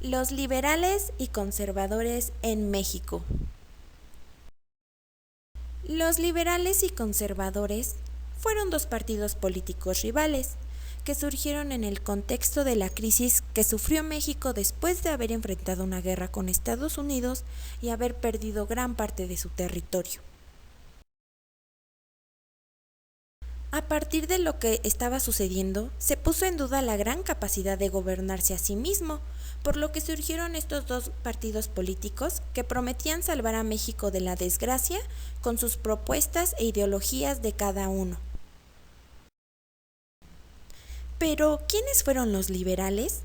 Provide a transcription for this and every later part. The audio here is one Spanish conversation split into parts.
Los liberales y conservadores en México. Los liberales y conservadores fueron dos partidos políticos rivales que surgieron en el contexto de la crisis que sufrió México después de haber enfrentado una guerra con Estados Unidos y haber perdido gran parte de su territorio. A partir de lo que estaba sucediendo, se puso en duda la gran capacidad de gobernarse a sí mismo, por lo que surgieron estos dos partidos políticos que prometían salvar a México de la desgracia con sus propuestas e ideologías de cada uno. Pero, ¿quiénes fueron los liberales?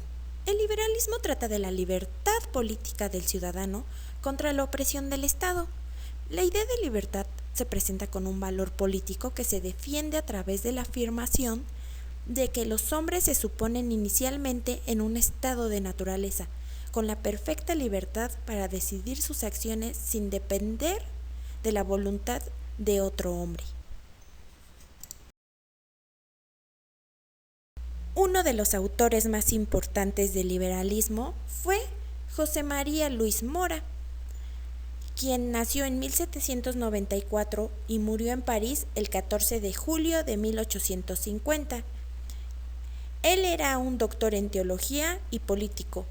El liberalismo trata de la libertad política del ciudadano contra la opresión del Estado. La idea de libertad se presenta con un valor político que se defiende a través de la afirmación de que los hombres se suponen inicialmente en un estado de naturaleza, con la perfecta libertad para decidir sus acciones sin depender de la voluntad de otro hombre. Uno de los autores más importantes del liberalismo fue José María Luis Mora, quien nació en 1794 y murió en París el 14 de julio de 1850. Él era un doctor en teología y político.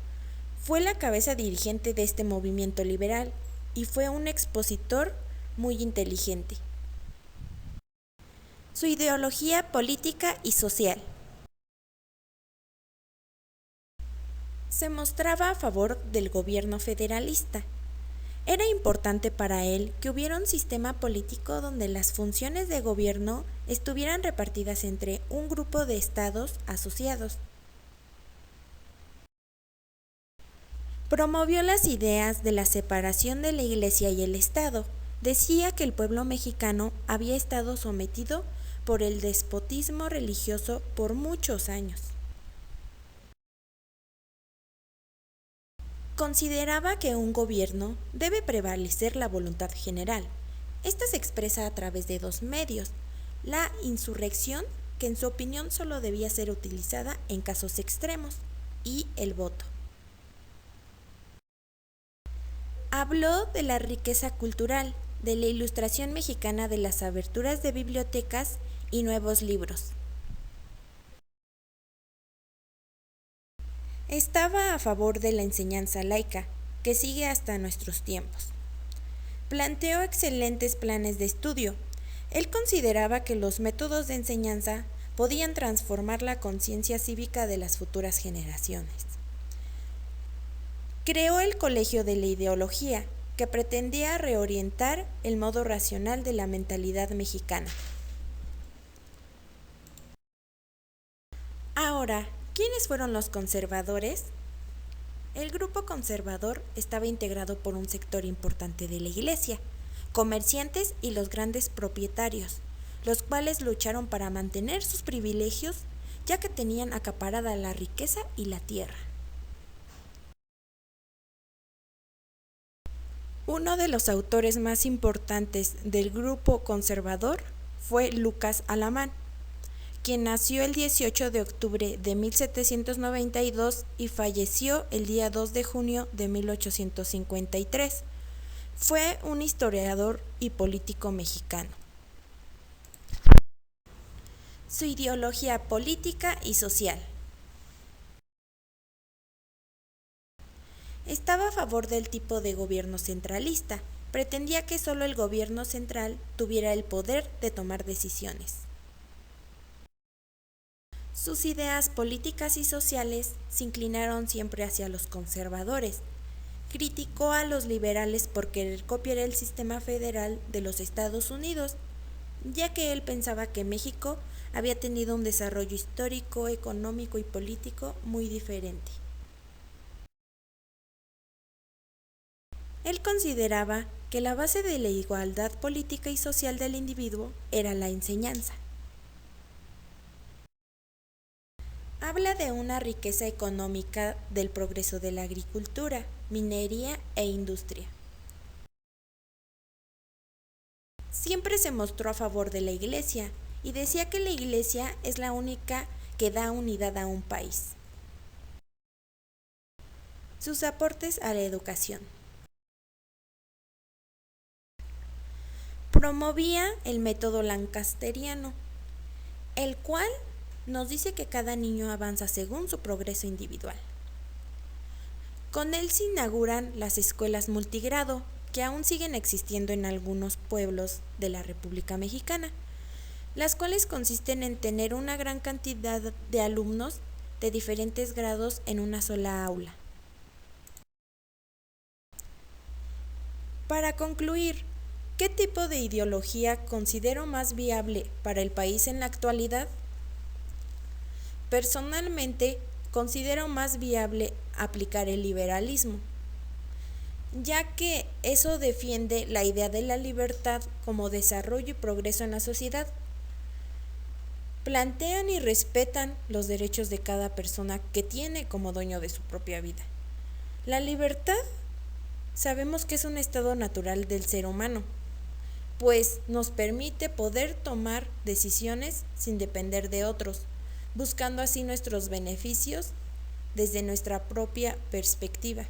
Fue la cabeza dirigente de este movimiento liberal y fue un expositor muy inteligente. Su ideología política y social. Se mostraba a favor del gobierno federalista. Era importante para él que hubiera un sistema político donde las funciones de gobierno estuvieran repartidas entre un grupo de estados asociados. Promovió las ideas de la separación de la Iglesia y el Estado. Decía que el pueblo mexicano había estado sometido por el despotismo religioso por muchos años. Consideraba que un gobierno debe prevalecer la voluntad general. Esta se expresa a través de dos medios: la insurrección, que en su opinión solo debía ser utilizada en casos extremos, y el voto. Habló de la riqueza cultural, de la ilustración mexicana, de las aberturas de bibliotecas y nuevos libros. Estaba a favor de la enseñanza laica, que sigue hasta nuestros tiempos. Planteó excelentes planes de estudio. Él consideraba que los métodos de enseñanza podían transformar la conciencia cívica de las futuras generaciones. Creó el Colegio de la Ideología, que pretendía reorientar el modo racional de la mentalidad mexicana. Ahora, ¿quiénes fueron los conservadores? El grupo conservador estaba integrado por un sector importante de la Iglesia, comerciantes y los grandes propietarios, los cuales lucharon para mantener sus privilegios, ya que tenían acaparada la riqueza y la tierra. Uno de los autores más importantes del grupo conservador fue Lucas Alamán, quien nació el 18 de octubre de 1792 y falleció el día 2 de junio de 1853. Fue un historiador y político mexicano. Su ideología política y social. Estaba a favor del tipo de gobierno centralista. Pretendía que solo el gobierno central tuviera el poder de tomar decisiones. Sus ideas políticas y sociales se inclinaron siempre hacia los conservadores. Criticó a los liberales por querer copiar el sistema federal de los Estados Unidos, ya que él pensaba que México había tenido un desarrollo histórico, económico y político muy diferente. Él consideraba que la base de la igualdad política y social del individuo era la enseñanza. Habla de una riqueza económica del progreso de la agricultura, minería e industria. Siempre se mostró a favor de la Iglesia y decía que la Iglesia es la única que da unidad a un país. Sus aportes a la educación. Promovía el método lancasteriano, el cual nos dice que cada niño avanza según su progreso individual. Con él se inauguran las escuelas multigrado, que aún siguen existiendo en algunos pueblos de la República Mexicana, las cuales consisten en tener una gran cantidad de alumnos de diferentes grados en una sola aula. Para concluir, ¿qué tipo de ideología considero más viable para el país en la actualidad? Personalmente, considero más viable aplicar el liberalismo, ya que eso defiende la idea de la libertad como desarrollo y progreso en la sociedad. Plantean y respetan los derechos de cada persona que tiene como dueño de su propia vida. La libertad sabemos que es un estado natural del ser humano, pues nos permite poder tomar decisiones sin depender de otros, buscando así nuestros beneficios desde nuestra propia perspectiva.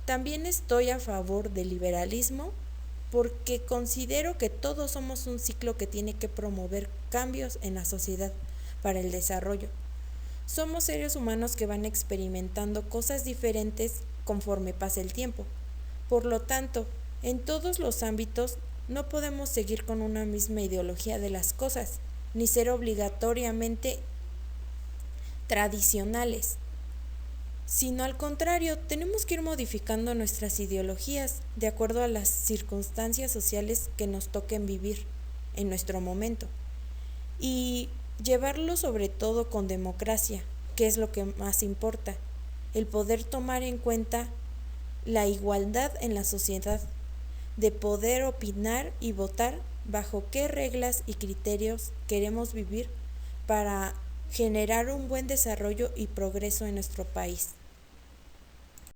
También estoy a favor del liberalismo porque considero que todos somos un ciclo que tiene que promover cambios en la sociedad para el desarrollo. Somos seres humanos que van experimentando cosas diferentes conforme pasa el tiempo. Por lo tanto, en todos los ámbitos no podemos seguir con una misma ideología de las cosas, ni ser obligatoriamente tradicionales, sino al contrario, tenemos que ir modificando nuestras ideologías de acuerdo a las circunstancias sociales que nos toquen vivir en nuestro momento y llevarlo sobre todo con democracia, que es lo que más importa, el poder tomar en cuenta la igualdad en la sociedad, de poder opinar y votar bajo qué reglas y criterios queremos vivir para generar un buen desarrollo y progreso en nuestro país.